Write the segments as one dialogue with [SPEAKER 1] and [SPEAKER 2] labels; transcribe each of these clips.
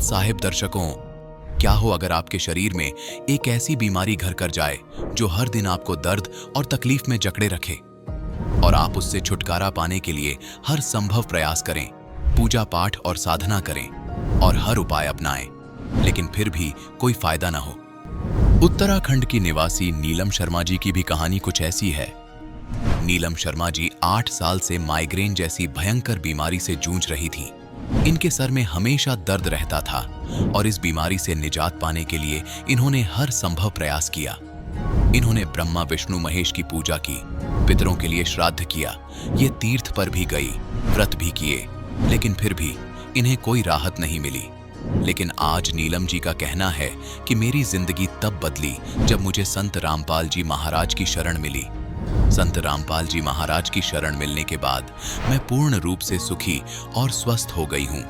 [SPEAKER 1] साहिब दर्शकों, क्या हो अगर आपके शरीर में एक ऐसी बीमारी घर कर जाए जो हर दिन आपको दर्द और तकलीफ में जकड़े रखे और आप उससे छुटकारा पाने के लिए हर संभव प्रयास करें, पूजा पाठ और साधना करें और हर उपाय अपनाएं, लेकिन फिर भी कोई फायदा ना हो। उत्तराखंड की निवासी नीलम शर्मा जी की भी कहानी कुछ ऐसी है। नीलम शर्मा जी 8 साल से माइग्रेन जैसी भयंकर बीमारी से जूझ रही थी। इनके सर में हमेशा दर्द रहता था और इस बीमारी से निजात पाने के लिए इन्होंने हर संभव प्रयास किया। इन्होंने ब्रह्मा विष्णु महेश की पूजा की, पितरों के लिए श्राद्ध किया, ये तीर्थ पर भी गई, व्रत भी किए, लेकिन फिर भी इन्हें कोई राहत नहीं मिली। लेकिन आज नीलम जी का कहना है कि मेरी जिंदगी तब बदली जब मुझे संत रामपाल जी महाराज की शरण मिली। संत रामपाल जी महाराज की शरण मिलने के बाद मैं पूर्ण रूप से सुखी और स्वस्थ हो गई हूँ।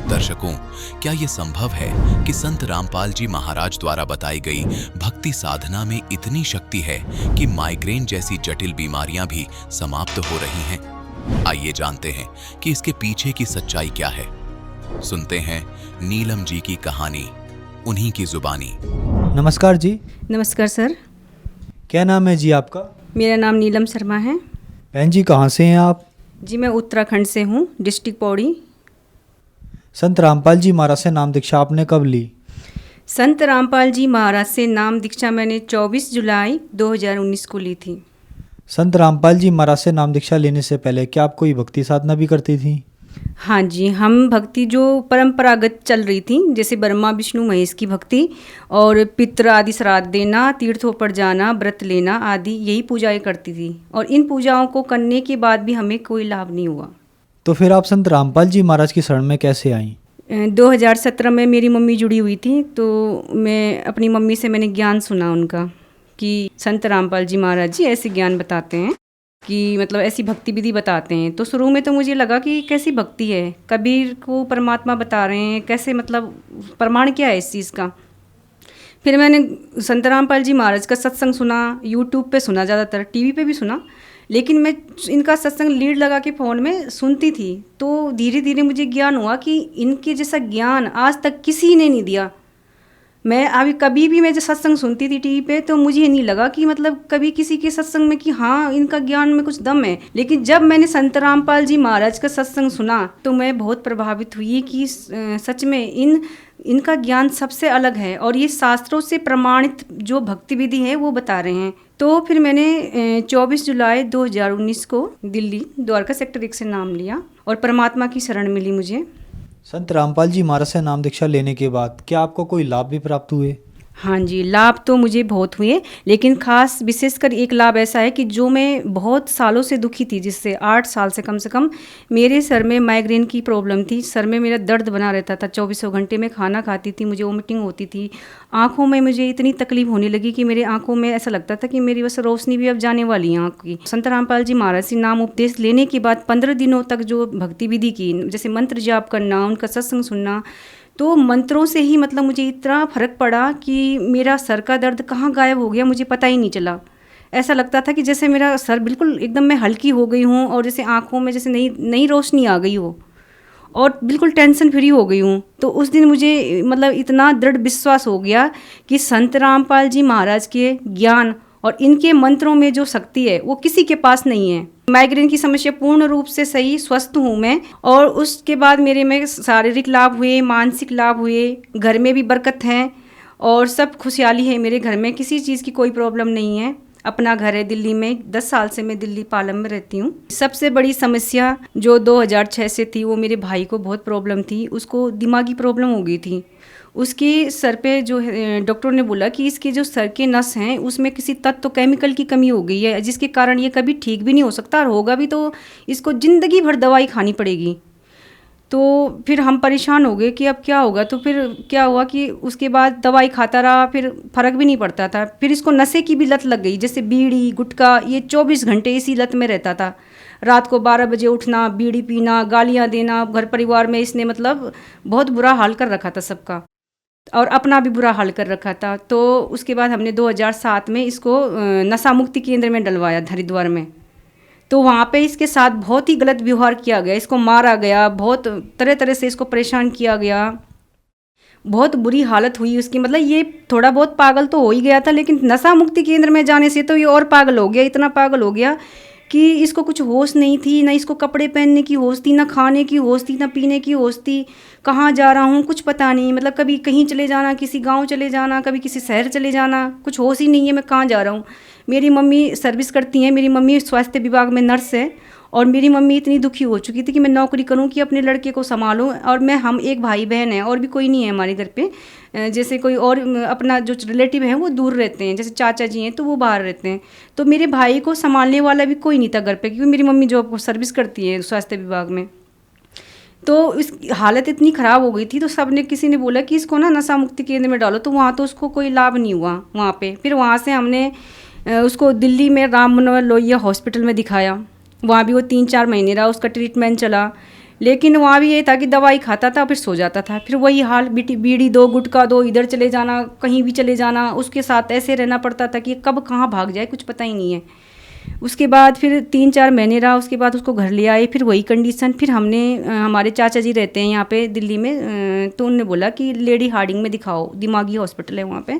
[SPEAKER 1] दर्शकों, क्या ये संभव है कि संत रामपाल जी महाराज द्वारा बताई गई भक्ति साधना में इतनी शक्ति है कि माइग्रेन जैसी जटिल बीमारियां भी समाप्त हो रही हैं? आइए जानते हैं कि इसके पीछे की सच्चाई क्या है। सुनते हैं नीलम जी की कहानी, उन्हीं की जुबानी।
[SPEAKER 2] नमस्कार जी।
[SPEAKER 3] नमस्कार सर।
[SPEAKER 2] क्या नाम है जी आपका?
[SPEAKER 3] मेरा नाम नीलम शर्मा है।
[SPEAKER 2] बहन जी कहाँ से हैं आप?
[SPEAKER 3] जी मैं उत्तराखंड से हूँ, डिस्ट्रिक्ट पौड़ी।
[SPEAKER 2] संत रामपाल जी महाराज से नाम दीक्षा आपने कब ली?
[SPEAKER 3] संत रामपाल जी महाराज से नाम दीक्षा मैंने 24 जुलाई 2019 को ली थी।
[SPEAKER 2] संत रामपाल जी महाराज से नाम दीक्षा लेने से पहले क्या आप कोई भक्ति साधना भी करती थी?
[SPEAKER 3] हाँ जी, हम भक्ति जो परंपरागत चल रही थी, जैसे ब्रह्मा विष्णु महेश की भक्ति और पितृ आदि श्राद्ध देना, तीर्थों पर जाना, व्रत लेना आदि, यही पूजाएं करती थी। और इन पूजाओं को करने के बाद भी हमें कोई लाभ नहीं हुआ।
[SPEAKER 2] तो फिर आप संत रामपाल जी महाराज की शरण में कैसे आईं?
[SPEAKER 3] 2017 में मेरी मम्मी जुड़ी हुई थी, तो मैं अपनी मम्मी से मैंने ज्ञान सुना उनका कि संत रामपाल जी महाराज जी ऐसे ज्ञान बताते हैं कि मतलब ऐसी भक्ति विधि बताते हैं। तो शुरू में तो मुझे लगा कि कैसी भक्ति है, कबीर को परमात्मा बता रहे हैं, कैसे मतलब प्रमाण क्या है इस चीज़ का। फिर मैंने संत रामपाल जी महाराज का सत्संग सुना, यूट्यूब पे सुना, ज़्यादातर टीवी पे भी सुना, लेकिन मैं इनका सत्संग लीड लगा के फ़ोन में सुनती थी। तो धीरे धीरे मुझे ज्ञान हुआ कि इनके जैसा ज्ञान आज तक किसी ने नहीं दिया। मैं अभी कभी भी मैं जब सत्संग सुनती थी टीवी पे, तो मुझे नहीं लगा कि मतलब कभी किसी के सत्संग में कि हाँ इनका ज्ञान में कुछ दम है। लेकिन जब मैंने संत रामपाल जी महाराज का सत्संग सुना तो मैं बहुत प्रभावित हुई कि सच में इनका ज्ञान सबसे अलग है और ये शास्त्रों से प्रमाणित जो भक्ति विधि है वो बता रहे हैं। तो फिर मैंने 24 जुलाई 2019 को दिल्ली द्वारका सेक्टर 1 से नाम लिया और परमात्मा की शरण मिली मुझे।
[SPEAKER 2] संत रामपाल जी महाराज से नाम दीक्षा लेने के बाद क्या आपको कोई लाभ भी प्राप्त हुए?
[SPEAKER 3] हाँ जी, लाभ तो मुझे बहुत हुए, लेकिन खास विशेषकर एक लाभ ऐसा है कि जो मैं बहुत सालों से दुखी थी, जिससे 8 साल से कम मेरे सर में माइग्रेन की प्रॉब्लम थी। सर में मेरा दर्द बना रहता था, 24 घंटे में खाना खाती थी, मुझे वोमिटिंग होती थी, आँखों में मुझे इतनी तकलीफ होने लगी कि मेरे आँखों में ऐसा लगता था कि मेरी बस रोशनी भी अब जाने वाली है आँख की। संत रामपाल जी महाराज से नाम उपदेश लेने के बाद 15 दिनों तक जो भक्ति विधि की, जैसे मंत्र जाप करना, उनका सत्संग सुनना, तो मंत्रों से ही मतलब मुझे इतना फ़र्क पड़ा कि मेरा सर का दर्द कहाँ गायब हो गया मुझे पता ही नहीं चला। ऐसा लगता था कि जैसे मेरा सर बिल्कुल एकदम मैं हल्की हो गई हूँ और जैसे आँखों में जैसे नई रोशनी आ गई हो और बिल्कुल टेंशन फ्री हो गई हूँ। तो उस दिन मुझे मतलब इतना दृढ़ विश्वास हो गया कि संत रामपाल जी महाराज के ज्ञान और इनके मंत्रों में जो शक्ति है वो किसी के पास नहीं है। माइग्रेन की समस्या पूर्ण रूप से सही स्वस्थ हूँ मैं, और उसके बाद मेरे में शारीरिक लाभ हुए, मानसिक लाभ हुए, घर में भी बरकत है और सब खुशहाली है मेरे घर में, किसी चीज़ की कोई प्रॉब्लम नहीं है। अपना घर है दिल्ली में, 10 साल से मैं दिल्ली पालम में रहती हूँ। सबसे बड़ी समस्या जो 2006 से थी वो मेरे भाई को बहुत प्रॉब्लम थी, उसको दिमागी प्रॉब्लम हो गई थी। उसके सर पे जो डॉक्टर ने बोला कि इसके जो सर के नस हैं उसमें किसी तत्व केमिकल की कमी हो गई है, जिसके कारण ये कभी ठीक भी नहीं हो सकता, और होगा भी तो इसको ज़िंदगी भर दवाई खानी पड़ेगी। तो फिर हम परेशान हो गए कि अब क्या होगा। तो फिर क्या हुआ कि उसके बाद दवाई खाता रहा, फिर फ़र्क भी नहीं पड़ता था। फिर इसको नशे की भी लत लग गई, जैसे बीड़ी गुटखा, ये 24 घंटे इसी लत में रहता था। रात को 12 बजे उठना, बीड़ी पीना, गालियाँ देना, घर परिवार में इसने मतलब बहुत बुरा हाल कर रखा था सबका, और अपना भी बुरा हाल कर रखा था। तो उसके बाद हमने 2007 में इसको नशा मुक्ति केंद्र में डलवाया हरिद्वार में। तो वहाँ पे इसके साथ बहुत ही गलत व्यवहार किया गया, इसको मारा गया, बहुत तरह तरह से इसको परेशान किया गया। बहुत बुरी हालत हुई उसकी, मतलब ये थोड़ा बहुत पागल तो हो ही गया था, लेकिन नशा मुक्ति केंद्र में जाने से तो ये और पागल हो गया, इतना पागल हो गया कि इसको कुछ होश नहीं थी, ना इसको कपड़े पहनने की होश थी, ना खाने की होश थी, ना पीने की होश थी। कहाँ जा रहा हूँ कुछ पता नहीं, मतलब कभी कहीं चले जाना, किसी गांव चले जाना, कभी किसी शहर चले जाना, कुछ होश ही नहीं है मैं कहाँ जा रहा हूँ। मेरी मम्मी सर्विस करती हैं, मेरी मम्मी स्वास्थ्य विभाग में नर्स है, और मेरी मम्मी इतनी दुखी हो चुकी थी कि मैं नौकरी करूं कि अपने लड़के को संभालूं, और हम एक भाई बहन हैं, और भी कोई नहीं है हमारे घर पे। जैसे कोई और अपना जो रिलेटिव है वो दूर रहते हैं, जैसे चाचा जी हैं तो वो बाहर रहते हैं, तो मेरे भाई को संभालने वाला भी कोई नहीं था घर पे, क्योंकि मेरी मम्मी जॉब सर्विस करती है स्वास्थ्य विभाग में। तो इस हालत इतनी ख़राब हो गई थी, तो सब ने किसी ने बोला कि इसको ना नशा मुक्ति केंद्र में डालो, तो वहाँ तो उसको कोई लाभ नहीं हुआ वहाँ पे। फिर वहाँ से हमने उसको दिल्ली में राम मनोहर लोहिया हॉस्पिटल में दिखाया, वहाँ भी वो 3-4 महीने रहा, उसका ट्रीटमेंट चला, लेकिन वहाँ भी ये था कि दवाई खाता था फिर सो जाता था, फिर वही हाल, बीड़ी दो, गुटखा दो, इधर चले जाना, कहीं भी चले जाना, उसके साथ ऐसे रहना पड़ता था कि कब कहाँ भाग जाए कुछ पता ही नहीं है। उसके बाद फिर 3-4 महीने रहा, उसके बाद उसको घर ले आए, फिर वही कंडीशन। फिर हमने हमारे चाचा जी रहते हैं यहाँ पे दिल्ली में, तो उन्होंने बोला कि लेडी हार्डिंग में दिखाओ, दिमागी हॉस्पिटल है वहाँ पे,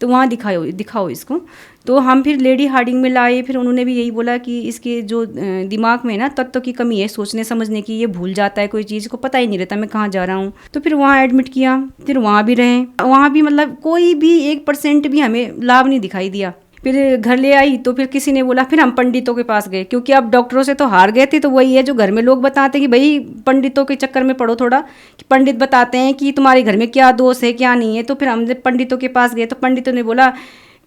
[SPEAKER 3] तो वहाँ दिखाओ इसको। तो हम फिर लेडी हार्डिंग में लाए, फिर उन्होंने भी यही बोला कि इसके जो दिमाग में ना तत्व की कमी है, सोचने समझने की, ये भूल जाता है कोई चीज़ को, पता ही नहीं रहता मैं कहाँ जा रहा हूँ। तो फिर वहाँ एडमिट किया, फिर वहाँ भी रहे, वहाँ भी मतलब कोई भी 1% भी हमें लाभ नहीं दिखाई दिया। फिर घर ले आई तो फिर किसी ने बोला, फिर हम पंडितों के पास गए, क्योंकि अब डॉक्टरों से तो हार गए थे, तो वही है जो घर में लोग बताते हैं कि भाई पंडितों के चक्कर में पड़ो थोड़ा, कि पंडित बताते हैं कि तुम्हारे घर में क्या दोष है क्या नहीं है। तो फिर हम जब पंडितों के पास गए तो पंडितों ने बोला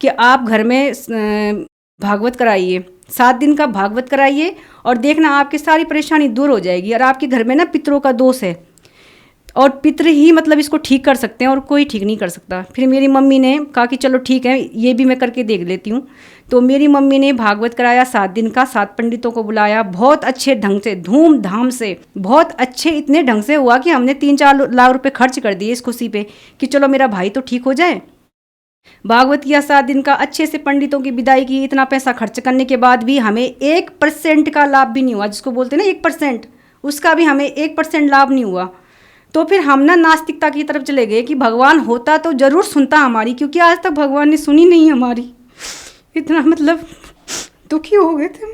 [SPEAKER 3] कि आप घर में भागवत कराइए, 7 दिन का भागवत कराइए, और देखना आपकी सारी परेशानी दूर हो जाएगी, और आपके घर में ना पितरों का दोष है, और पितर ही मतलब इसको ठीक कर सकते हैं, और कोई ठीक नहीं कर सकता। फिर मेरी मम्मी ने कहा कि चलो ठीक है, ये भी मैं करके देख लेती हूँ। तो मेरी मम्मी ने भागवत कराया 7 दिन का, 7 पंडितों को बुलाया, बहुत अच्छे ढंग से, धूमधाम से, बहुत अच्छे, इतने ढंग से हुआ कि हमने 3-4 लाख रुपए खर्च कर दिए इस खुशी पे कि चलो मेरा भाई तो ठीक हो जाए। भागवत किया 7 दिन का, अच्छे से पंडितों की विदाई की। इतना पैसा खर्च करने के बाद भी हमें 1% का लाभ भी नहीं हुआ, जिसको बोलते हैं ना 1%, उसका भी हमें 1% लाभ नहीं हुआ। तो फिर हम ना नास्तिकता की तरफ चले गए कि भगवान होता तो ज़रूर सुनता हमारी, क्योंकि आज तक भगवान ने सुनी नहीं हमारी। इतना मतलब दुखी हो गए थे।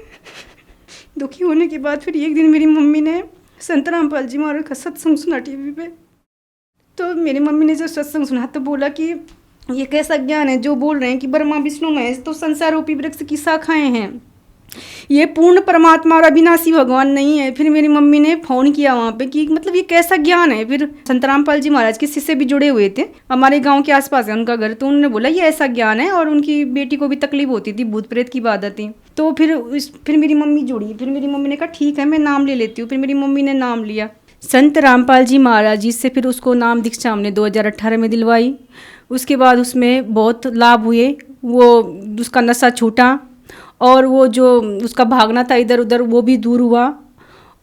[SPEAKER 3] दुखी होने के बाद फिर एक दिन मेरी मम्मी ने संत रामपाल जी महाराज का सत्संग सुना टीवी पे। तो मेरी मम्मी ने जब सत्संग सुना तो बोला कि ये कैसा ज्ञान है जो बोल रहे हैं कि ब्रह्मा विष्णु महेश तो संसार रूपी वृक्ष की शाखाएं हैं, ये पूर्ण परमात्मा और अविनाशी भगवान नहीं है। फिर मेरी मम्मी ने फ़ोन किया वहाँ पे कि मतलब ये कैसा ज्ञान है। फिर संत रामपाल जी महाराज के शिष्य भी जुड़े हुए थे, हमारे गांव के आसपास है उनका घर, तो उन्होंने बोला ये ऐसा ज्ञान है, और उनकी बेटी को भी तकलीफ होती थी, भूत प्रेत की बात थी। तो फिर मेरी मम्मी जुड़ी, फिर मेरी मम्मी ने कहा ठीक है मैं नाम ले लेती हूँ। फिर मेरी मम्मी ने नाम लिया संत रामपाल जी महाराज जी से। फिर उसको नाम दीक्षा हमने 2018 में दिलवाई। उसके बाद उसमें बहुत लाभ हुए, वो उसका नशा छूटा, और वो जो उसका भागना था इधर उधर वो भी दूर हुआ,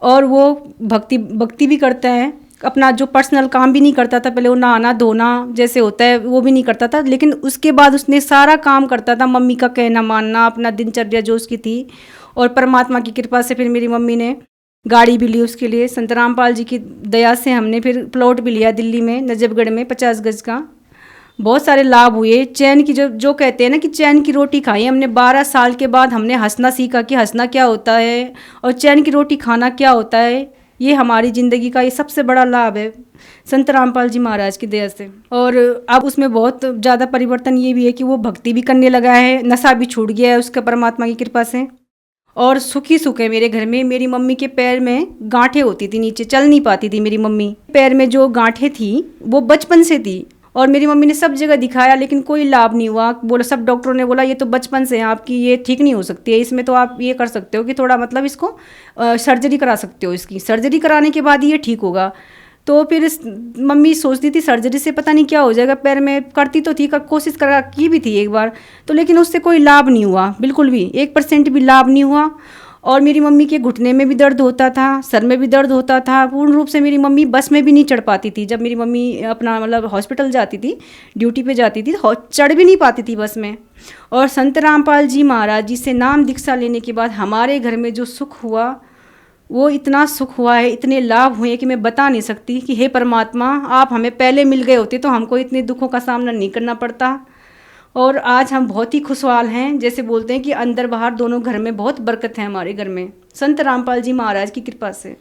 [SPEAKER 3] और वो भक्ति भी करता है, अपना जो पर्सनल काम भी नहीं करता था पहले, वो नहाना धोना जैसे होता है वो भी नहीं करता था, लेकिन उसके बाद उसने सारा काम करता था, मम्मी का कहना मानना, अपना दिनचर्या जो उसकी थी। और परमात्मा की कृपा से फिर मेरी मम्मी ने गाड़ी भी ली उसके लिए, संत रामपाल जी की दया से हमने फिर प्लॉट भी लिया दिल्ली में नजफगढ़ में 50 गज का। बहुत सारे लाभ हुए। चैन की जो कहते हैं ना कि चैन की रोटी खाई हमने, 12 साल के बाद हमने हंसना सीखा कि हंसना क्या होता है और चैन की रोटी खाना क्या होता है। ये हमारी ज़िंदगी का ये सबसे बड़ा लाभ है संत रामपाल जी महाराज की दया से। और अब उसमें बहुत ज़्यादा परिवर्तन ये भी है कि वो भक्ति भी करने लगा है, नशा भी छूट गया है उसके परमात्मा की कृपा से, और सुखी सुख है मेरे घर में। मेरी मम्मी के पैर में गांठें होती थी, नीचे चल नहीं पाती थी मेरी मम्मी, पैर में जो गांठें थी वो बचपन से थी, और मेरी मम्मी ने सब जगह दिखाया लेकिन कोई लाभ नहीं हुआ। बोला, सब डॉक्टरों ने बोला ये तो बचपन से है आपकी, ये ठीक नहीं हो सकती है, इसमें तो आप ये कर सकते हो कि थोड़ा मतलब इसको सर्जरी करा सकते हो, इसकी सर्जरी कराने के बाद ये ठीक होगा। तो फिर मम्मी सोचती थी सर्जरी से पता नहीं क्या हो जाएगा पैर में, करती तो थी, कोशिश करा की भी थी एक बार तो, लेकिन उससे कोई लाभ नहीं हुआ, बिल्कुल भी 1% भी लाभ नहीं हुआ। और मेरी मम्मी के घुटने में भी दर्द होता था, सर में भी दर्द होता था, पूर्ण रूप से मेरी मम्मी बस में भी नहीं चढ़ पाती थी। जब मेरी मम्मी अपना मतलब हॉस्पिटल जाती थी, ड्यूटी पे जाती थी, चढ़ भी नहीं पाती थी बस में। और संत रामपाल जी महाराज जी से नाम दीक्षा लेने के बाद हमारे घर में जो सुख हुआ वो इतना सुख हुआ है, इतने लाभ हुए कि मैं बता नहीं सकती कि हे परमात्मा, आप हमें पहले मिल गए होते तो हमको इतने दुखों का सामना नहीं करना पड़ता। और आज हम बहुत ही खुशहाल हैं। जैसे बोलते हैं कि अंदर बाहर दोनों घर में बहुत बरकत है हमारे घर में, संत रामपाल जी महाराज की कृपा से।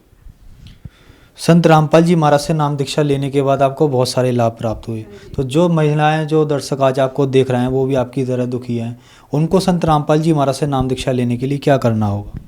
[SPEAKER 2] संत रामपाल जी महाराज से नाम दीक्षा लेने के बाद आपको बहुत सारे लाभ प्राप्त हुए। तो जो महिलाएं, जो दर्शक आज आपको देख रहे हैं, वो भी आपकी तरह दुखी हैं, उनको संत रामपाल जी महाराज से नाम दीक्षा लेने के लिए क्या करना होगा?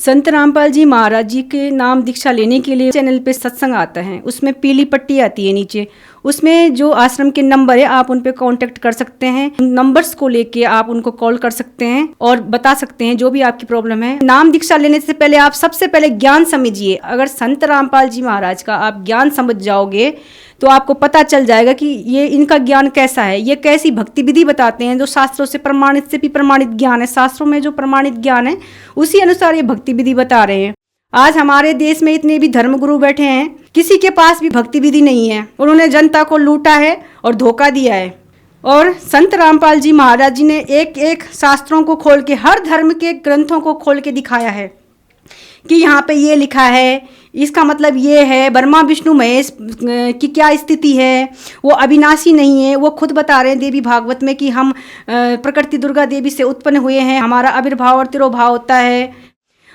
[SPEAKER 3] संत रामपाल जी महाराज जी के नाम दीक्षा लेने के लिए चैनल पे सत्संग आता है, उसमें पीली पट्टी आती है नीचे, उसमें जो आश्रम के नंबर है आप उन पे कांटेक्ट कर सकते हैं। उन नंबर्स को लेके आप उनको कॉल कर सकते हैं और बता सकते हैं जो भी आपकी प्रॉब्लम है। नाम दीक्षा लेने से पहले आप सबसे पहले ज्ञान समझिए। अगर संत रामपाल जी महाराज का आप ज्ञान समझ जाओगे तो आपको पता चल जाएगा कि ये इनका ज्ञान कैसा है, ये कैसी भक्ति विधि बताते हैं जो शास्त्रों से प्रमाणित से भी प्रमाणित ज्ञान है। शास्त्रों में जो प्रमाणित ज्ञान है उसी अनुसार ये भक्ति विधि बता रहे हैं। आज हमारे देश में इतने भी धर्मगुरु बैठे हैं, किसी के पास भी भक्ति विधि नहीं है। उन्होंने जनता को लूटा है और धोखा दिया है। और संत रामपाल जी महाराज जी ने एक एक शास्त्रों को खोल के, हर धर्म के ग्रंथों को खोल के दिखाया है कि यहाँ पे ये लिखा है, इसका मतलब ये है। ब्रह्मा विष्णु महेश की क्या स्थिति है, वो अविनाशी नहीं है। वो खुद बता रहे हैं देवी भागवत में कि हम प्रकृति दुर्गा देवी से उत्पन्न हुए हैं, हमारा आविर्भाव और तिरोभाव होता है।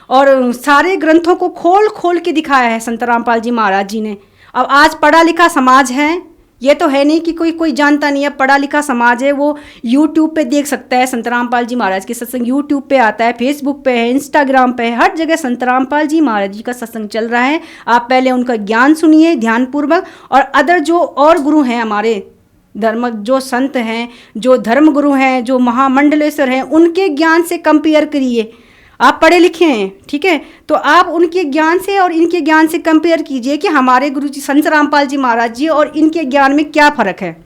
[SPEAKER 3] और सारे ग्रंथों को खोल खोल के दिखाया है संत रामपाल जी महाराज जी ने। अब आज पढ़ा लिखा समाज है, ये तो है नहीं कि कोई जानता नहीं है। पढ़ा लिखा समाज है, वो यूट्यूब पे देख सकता है। संत रामपाल जी महाराज के सत्संग यूट्यूब पे आता है, फेसबुक पे है, इंस्टाग्राम पे है, हर जगह संत रामपाल जी महाराज जी का सत्संग चल रहा है। आप पहले उनका ज्ञान सुनिए ध्यानपूर्वक, और अदर जो और गुरु हैं हमारे धर्म, जो संत हैं, जो धर्म गुरु हैं, जो महामंडलेश्वर हैं, उनके ज्ञान से कंपेयर करिए। आप पढ़े लिखे हैं, ठीक है, तो आप उनके ज्ञान से और इनके ज्ञान से कंपेयर कीजिए कि हमारे गुरु जी संत रामपाल जी महाराज जी और इनके ज्ञान में क्या फ़र्क है।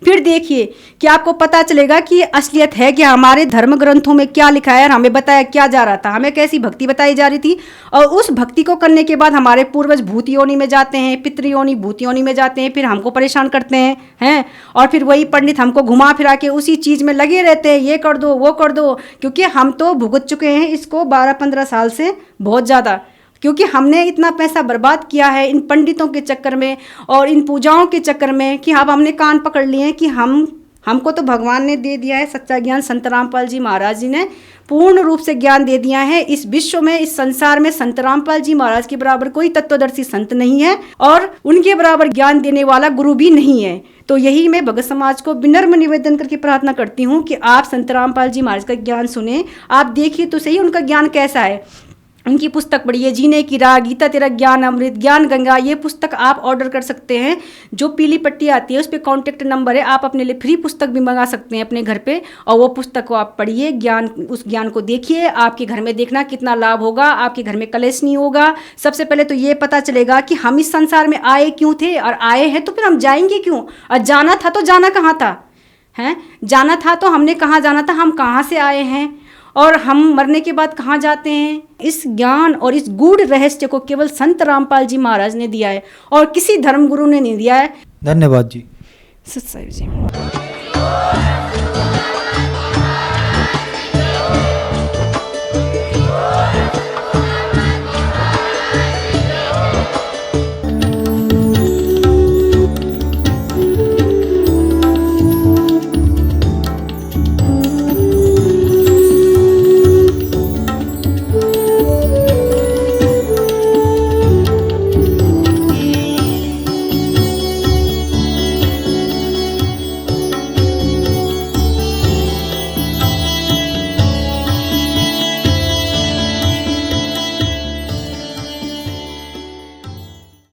[SPEAKER 3] फिर देखिए कि आपको पता चलेगा कि असलियत है कि हमारे धर्म ग्रंथों में क्या लिखा है और हमें बताया क्या जा रहा था, हमें कैसी भक्ति बताई जा रही थी। और उस भक्ति को करने के बाद हमारे पूर्वज भूत योनि में जाते हैं, पितृयोनि भूत योनि में जाते हैं, फिर हमको परेशान करते हैं और फिर वही पंडित हमको घुमा फिरा के उसी चीज़ में लगे रहते हैं, ये कर दो वो कर दो। क्योंकि हम तो भुगत चुके हैं इसको 12-15 साल से बहुत ज़्यादा, क्योंकि हमने इतना पैसा बर्बाद किया है इन पंडितों के चक्कर में और इन पूजाओं के चक्कर में कि अब हमने कान पकड़ लिए हैं कि हमको तो भगवान ने दे दिया है सच्चा ज्ञान। संत रामपाल जी महाराज जी ने पूर्ण रूप से ज्ञान दे दिया है। इस विश्व में, इस संसार में संत रामपाल जी महाराज के बराबर कोई तत्वदर्शी संत नहीं है और उनके बराबर ज्ञान देने वाला गुरु भी नहीं है। तो यही मैं भगत समाज को विनम्र निवेदन करके प्रार्थना करती हूँ कि आप संत रामपाल जी महाराज का ज्ञान सुने। आप देखिए तो सही उनका ज्ञान कैसा है। उनकी पुस्तक पढ़िए, जीने की राह, गीता तेरा ज्ञान अमृत, ज्ञान गंगा, ये पुस्तक आप ऑर्डर कर सकते हैं। जो पीली पट्टी आती है उस पर कॉन्टेक्ट नंबर है, आप अपने लिए फ्री पुस्तक भी मंगा सकते हैं अपने घर पे, और वो पुस्तक को आप पढ़िए, उस ज्ञान को देखिए। आपके घर में देखना कितना लाभ होगा, आपके घर में कलेश नहीं होगा। सबसे पहले तो ये पता चलेगा कि हम इस संसार में आए क्यों थे, और आए हैं तो फिर हम जाएंगे क्यों, और जाना था तो जाना कहाँ था, हैं जाना था तो हमने कहाँ जाना था, हम कहाँ से आए हैं और हम मरने के बाद कहाँ जाते हैं। इस ज्ञान और इस गूढ़ रहस्य को केवल संत रामपाल जी महाराज ने दिया है और किसी धर्मगुरु ने नहीं दिया है।
[SPEAKER 2] धन्यवाद जी।
[SPEAKER 3] सत्संग जी।